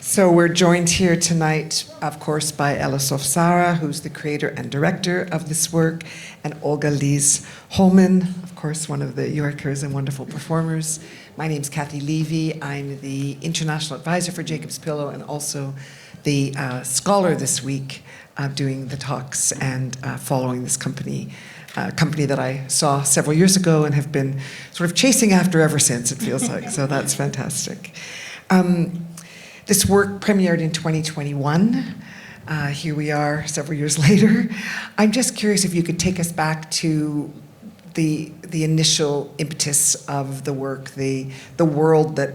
So we're joined here tonight, of course, by Elle Sofe Sara, who's the creator and director of this work, and Olga-Lise Holmen, of course, one of the Yorkers and wonderful performers. My name's Cathy Levy. I'm the international advisor for Jacob's Pillow and also the scholar this week, doing the talks and following this company that I saw several years ago and have been sort of chasing after ever since, it feels like. So that's fantastic. This work premiered in 2021. Here we are several years later. I'm just curious if you could take us back to the initial impetus of the work, the world that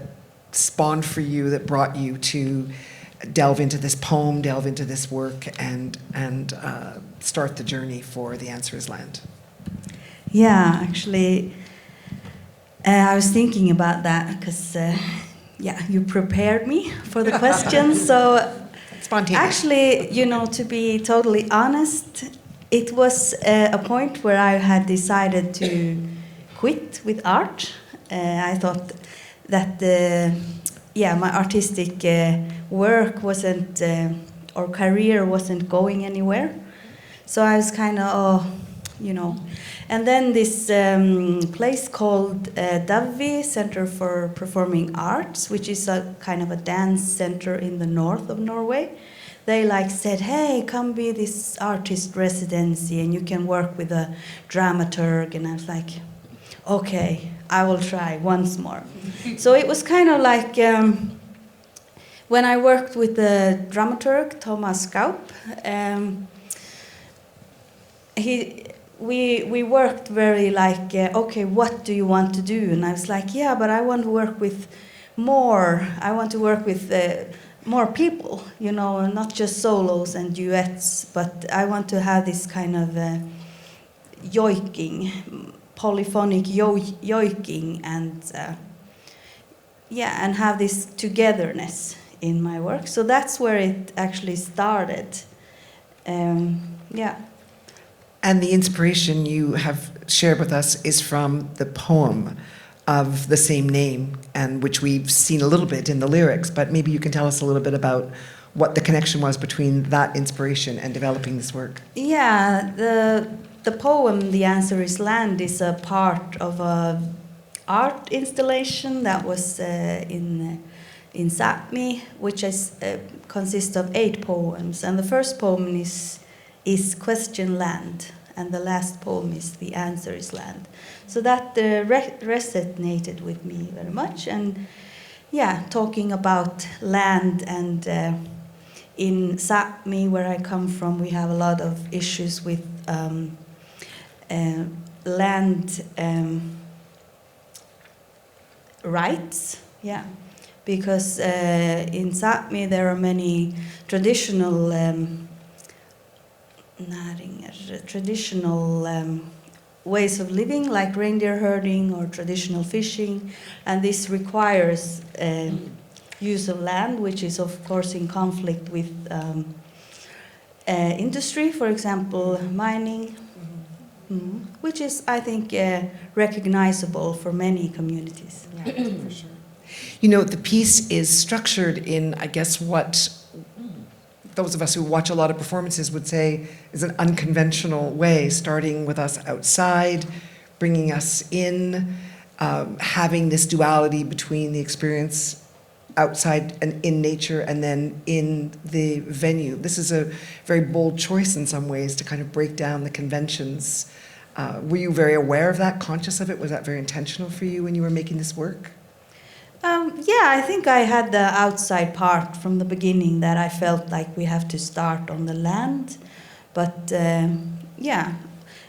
spawned for you, that brought you to delve into this poem, delve into this work, and start the journey for The Answer is Land. Yeah, actually, I was thinking about that because, you prepared me for the question. So, spontaneous. Actually, to be totally honest, it was a point where I had decided to quit with art. I thought that my artistic work wasn't, or career wasn't going anywhere. So I was kind of, And then this place called Davvi, Center for Performing Arts, which is a kind of a dance center in the north of Norway. They said, hey, come be this artist residency and you can work with a dramaturg. And I was like, okay, I will try once more. So it was kind of like when I worked with the dramaturg, Thomas Gaup, we worked very okay, what do you want to do? And I was like, yeah, but I want to work with more. I want to work with more people, not just solos and duets, but I want to have this kind of yoiking, polyphonic yoiking, and and have this togetherness in my work. So that's where it actually started. And the inspiration you have shared with us is from the poem of the same name, and which we've seen a little bit in the lyrics, but maybe you can tell us a little bit about what the connection was between that inspiration and developing this work. Yeah, the poem "The Answer is Land" is a part of an art installation that was in Sápmi, which consists of 8 poems, and the first poem is Question Land, and the last poem is The Answer is Land. So that resonated with me very much, and talking about land, and in Sápmi, where I come from, we have a lot of issues with land rights, because in Sápmi there are many traditional ways of living, like reindeer herding or traditional fishing, and this requires use of land, which is of course in conflict with industry, for example, mining, which is, I think, recognizable for many communities. Yeah, for sure. The piece is structured in, I guess, what those of us who watch a lot of performances would say is an unconventional way, starting with us outside, bringing us in, having this duality between the experience outside and in nature and then in the venue. This is a very bold choice in some ways to kind of break down the conventions. Were you very aware of that, conscious of it? Was that very intentional for you when you were making this work? I think I had the outside part from the beginning, that I felt like we have to start on the land. But and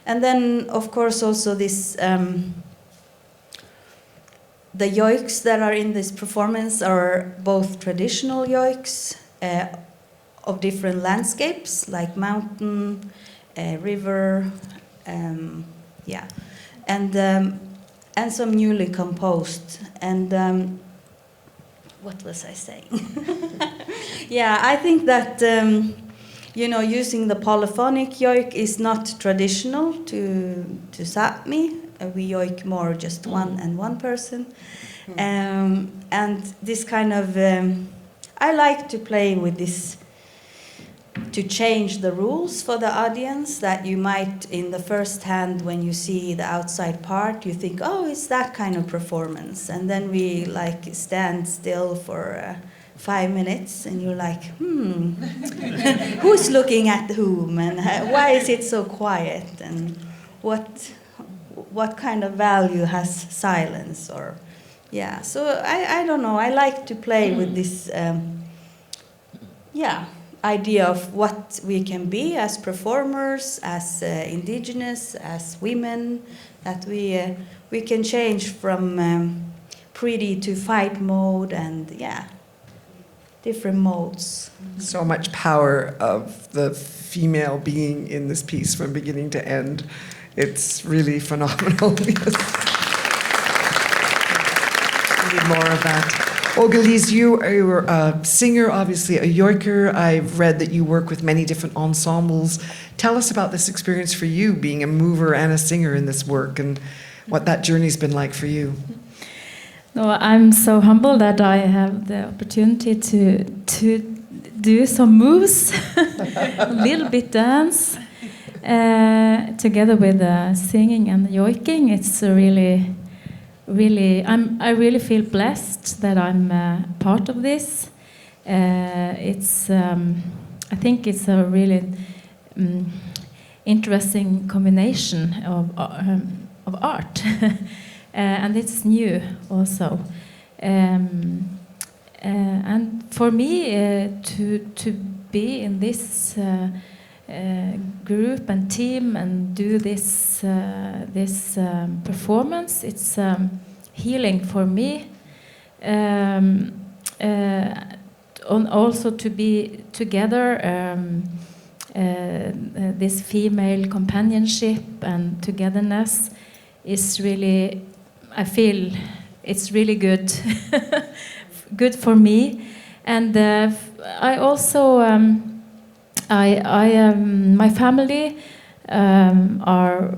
then of course also this, the yoiks that are in this performance are both traditional yoiks of different landscapes, like mountain, river, and some newly composed. And what was I saying? I think that using the polyphonic yoik is not traditional to Sápmi. We yoik more just one person. And this kind of I like to play with this, to change the rules for the audience, that you might, in the first hand, when you see the outside part, you think, oh, it's that kind of performance. And then we like stand still for 5 minutes, and you're like, who's looking at whom, and why is it so quiet, and what kind of value has silence, or yeah. So I don't know. I like to play with this idea of what we can be as performers, as indigenous, as women, that we can change from pretty to fight mode, and different modes. So much power of the female being in this piece from beginning to end. It's really phenomenal. Yes. We need more of that. Olga-Lise, you're a singer, obviously a Yorker. I've read that you work with many different ensembles. Tell us about this experience for you, being a mover and a singer in this work, and what that journey's been like for you. No, I'm so humbled that I have the opportunity to do some moves, a little bit dance, together with singing and yoiking. It's really, I really feel blessed that I'm part of this. I think it's a really interesting combination of art. And it's new also, and for me to be in this group and team and do this performance, it's healing for me. Also to be together, this female companionship and togetherness is really, I feel it's really good, good for me. And I also, my family are,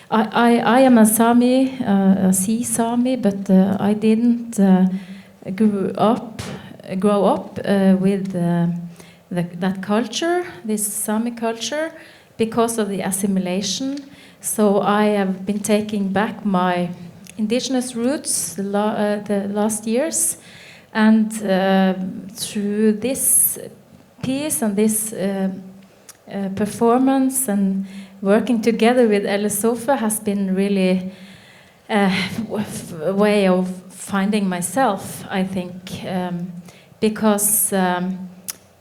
I am a Sami, a Sea Sami, but I didn't grow up with that culture, this Sami culture, because of the assimilation. So I have been taking back my indigenous roots the last years, and through this piece and this performance and working together with Elle Sofe has been really a way of finding myself, I think, because then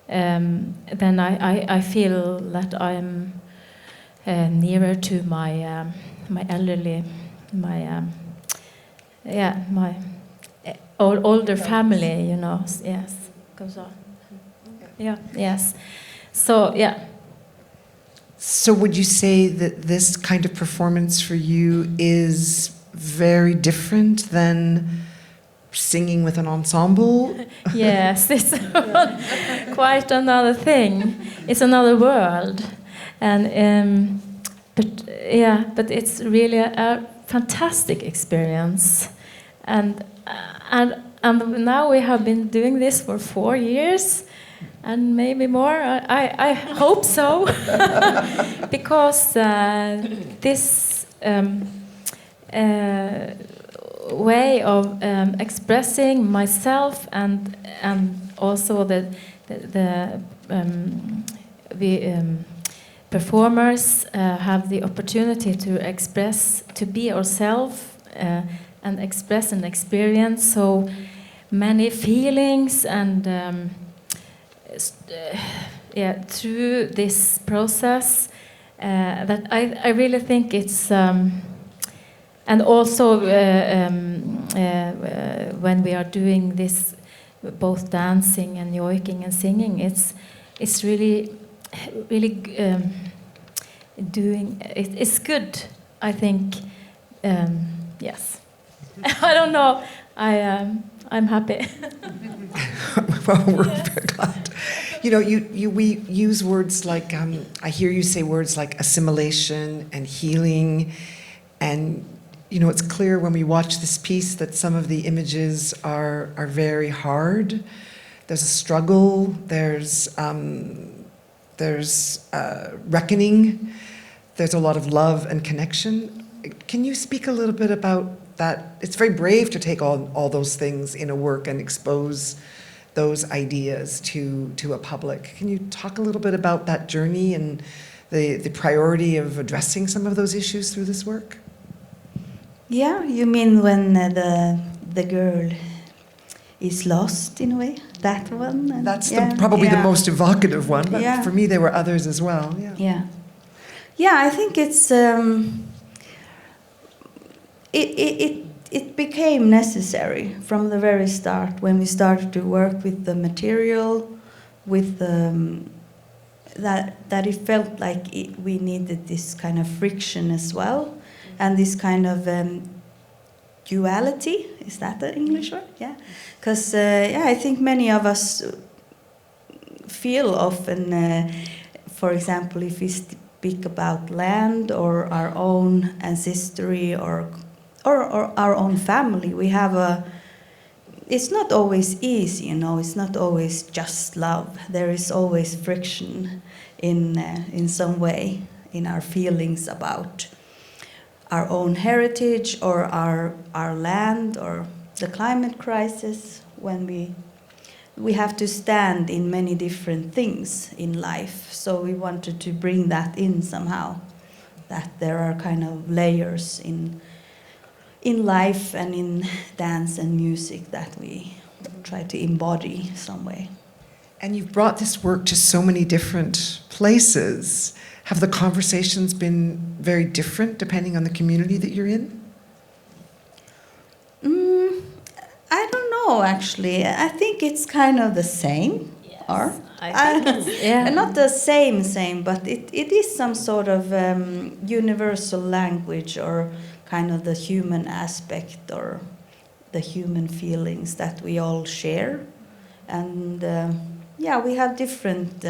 I feel that I'm nearer to my elderly, my older family, you know. Yes, goes on. Yeah. Yes. So yeah. So would you say that this kind of performance for you is very different than singing with an ensemble? Yes, it's quite another thing. It's another world, and but it's really a fantastic experience, and now we have been doing this for 4 years. And maybe more. I hope so, because this way of expressing myself and also the performers have the opportunity to be ourselves and express and experience so many feelings and. Through this process, that I really think it's, and also when we are doing this, both dancing and yoiking and singing, it's really doing. It's good, I think. Yes, I don't know. I'm happy. Well, we're very glad. You know, we use words like, I hear you say words like assimilation and healing, and it's clear when we watch this piece that some of the images are very hard. There's a struggle, there's reckoning, there's a lot of love and connection. Can you speak a little bit about that? It's very brave to take all those things in a work and expose those ideas to a public. Can you talk a little bit about that journey and the priority of addressing some of those issues through this work? Yeah, you mean when the girl is lost in a way? That one? And That's probably the most evocative one, but Yeah. for me there were others as well. Yeah, I think it's it became necessary from the very start when we started to work with the material, with that it felt like we needed this kind of friction as well, and this kind of duality. Is that the English word? Yeah, because I think many of us feel often, for example, if we speak about land or our own ancestry or our own family, we have it's not always easy, it's not always just love. There is always friction in some way in our feelings about our own heritage or our land or the climate crisis, when we have to stand in many different things in life. So we wanted to bring that in somehow, that there are kind of layers in life and in dance and music that we try to embody some way. And you've brought this work to so many different places. Have the conversations been very different depending on the community that you're in? I don't know, actually. I think it's kind of the same. Yes, Or I think it's, not the same, but it is some sort of universal language or kind of the human aspect or the human feelings that we all share. And we have different...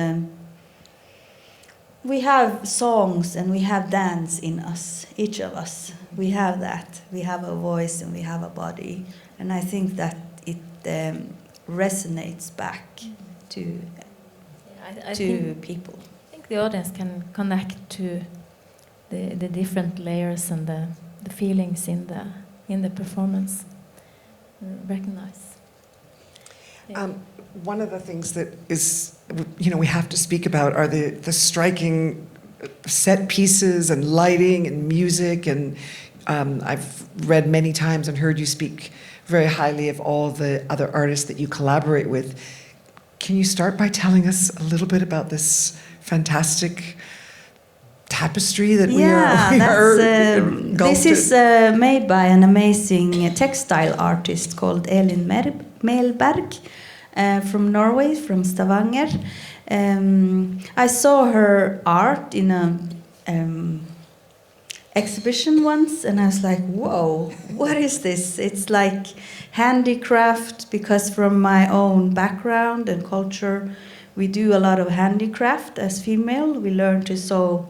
we have songs and we have dance in us, each of us. We have that. We have a voice and we have a body. And I think that it resonates back to people. I think the audience can connect to the different layers and the feelings in the performance. Recognize. One of the things that is, we have to speak about are the striking set pieces and lighting and music. And I've read many times and heard you speak very highly of all the other artists that you collaborate with. Can you start by telling us a little bit about this fantastic tapestry that we are engulfed this is made by an amazing textile artist called Elle Melberg from Norway, from Stavanger. I saw her art in a exhibition once, and I was like, whoa, what is this? It's like handicraft, because from my own background and culture, we do a lot of handicraft as female. We learn to sew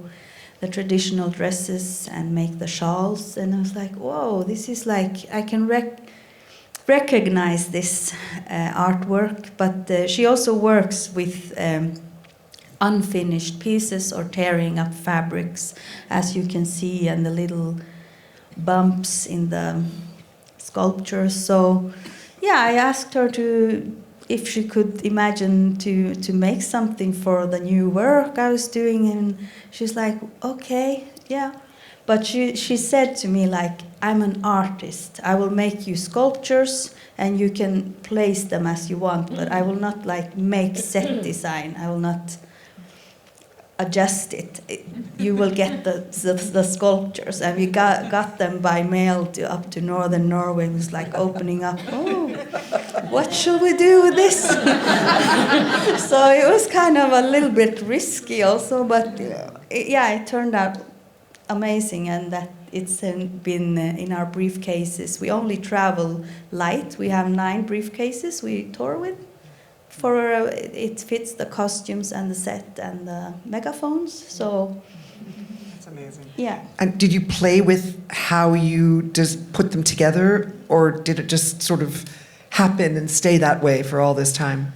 the traditional dresses and make the shawls, and I was like, whoa, this is like, I can recognize this artwork, but she also works with unfinished pieces or tearing up fabrics, as you can see, and the little bumps in the sculptures. So I asked her if she could imagine to make something for the new work I was doing, and she's like, okay, yeah. But she said to me, like, I'm an artist. I will make you sculptures and you can place them as you want, but I will not like make set design. I will not adjust it. You will get the sculptures. And we got them by mail up to northern Norway. It was like opening up, what should we do with this? So it was kind of a little bit risky also, but it turned out amazing, and that it's been in our briefcases. We only travel light. We have 9 briefcases we tour with. It fits the costumes and the set and the megaphones. So Amazing. Yeah. And did you play with how you just put them together, or did it just sort of happen and stay that way for all this time?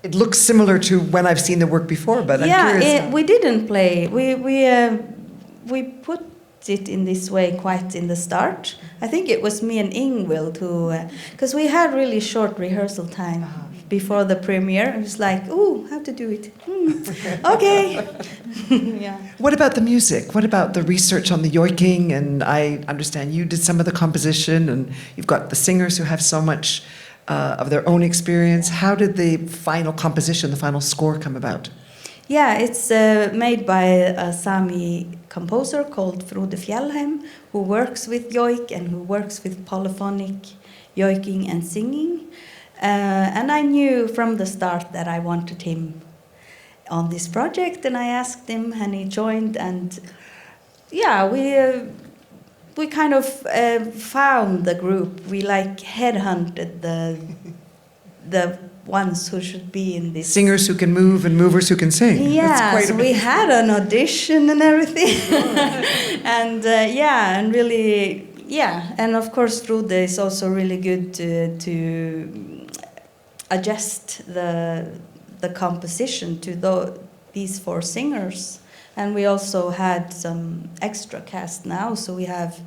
It looks similar to when I've seen the work before, but I'm curious. We didn't play. We put it in this way quite in the start. I think it was me and Ingvild who, because we had really short rehearsal time before the premiere. It was like, ooh, how to do it? Okay. Yeah. What about the music? What about the research on the yoiking? And I understand you did some of the composition, and you've got the singers who have so much of their own experience. How did the final composition, the final score come about? Yeah, it's made by a Sami composer called Frode Fjellheim, who works with yoik and who works with polyphonic yoiking and singing. And I knew from the start that I wanted him on this project, and I asked him, and he joined. And yeah, we kind of found the group. We like headhunted the ones who should be in this. Singers who can move and movers who can sing. Yeah, so we had an audition and everything. And and really, and of course Frode is also really good to adjust the composition to these 4 singers. And we also had some extra cast now, so we have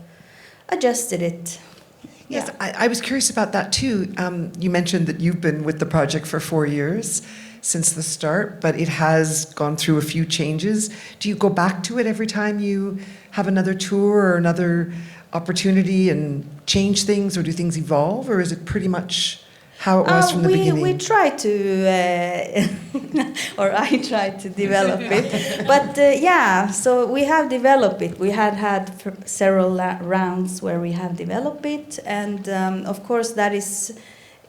adjusted it. Yes, I was curious about that too. You mentioned that you've been with the project for 4 years since the start, but it has gone through a few changes. Do you go back to it every time you have another tour or another opportunity and change things, or do things evolve, or is it pretty much how it was from the beginning? We try to, or I try to develop it. But so we have developed it. We had several rounds where we have developed it. And of course, that is,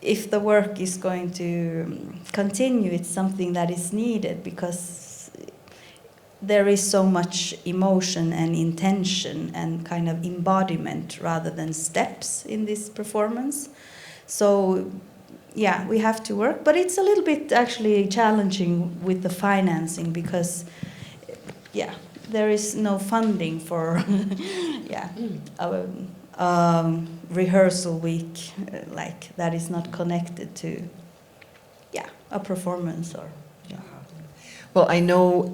if the work is going to continue, it's something that is needed, because there is so much emotion and intention and kind of embodiment rather than steps in this performance. So yeah, we have to work, but it's a little bit actually challenging with the financing, because there is no funding for a rehearsal week like that is not connected to a performance or. Well, I know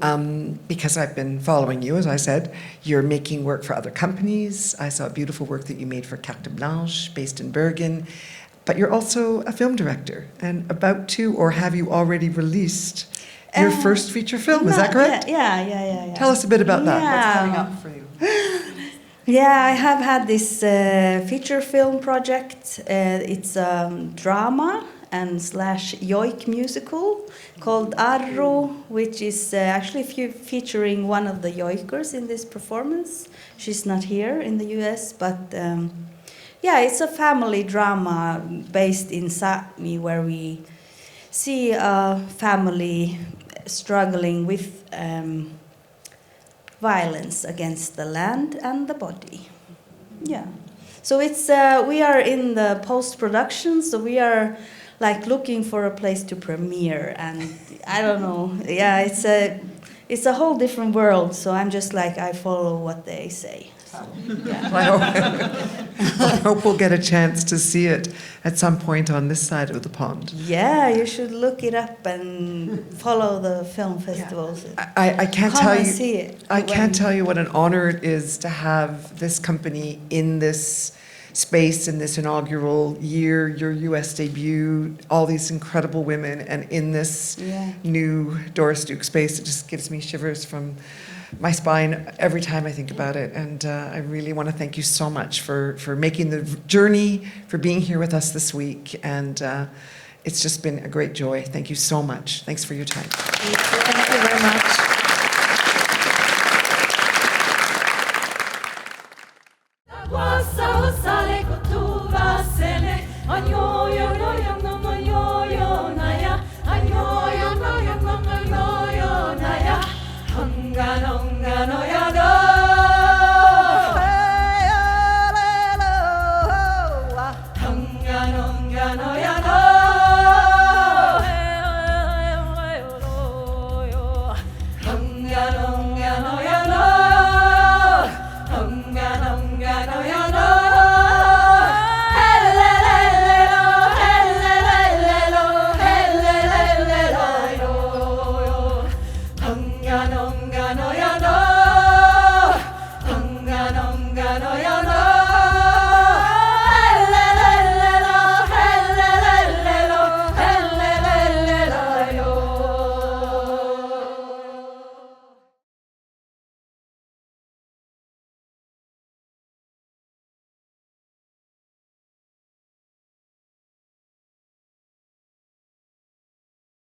because I've been following you, as I said, you're making work for other companies. I saw beautiful work that you made for Carte Blanche, based in Bergen. But you're also a film director, and about to, or have you already released your first feature film? Is that correct? Yeah. Tell us a bit about that. Yeah. What's coming up for you? Yeah, I have had this feature film project. It's a drama and / yoik musical called Arro, which is actually featuring one of the yoikers in this performance. She's not here in the US, but it's a family drama based in Sápmi, where we see a family struggling with violence against the land and the body. Yeah. So it's we are in the post-production, so we are like looking for a place to premiere, and I don't know. Yeah, it's a whole different world, so I'm just like, I follow what they say. So, yeah. I hope we'll get a chance to see it at some point on this side of the pond. Yeah, you should look it up and follow the film festivals. I can't tell you. See it. I can't tell you what an honor it is to have this company in this space in this inaugural year, your US debut, all these incredible women, and in this new Doris Duke space. It just gives me shivers from my spine every time I think about it. And I really want to thank you so much for making the journey, for being here with us this week. And it's just been a great joy. Thank you so much. Thanks for your time. Thank you very much. noia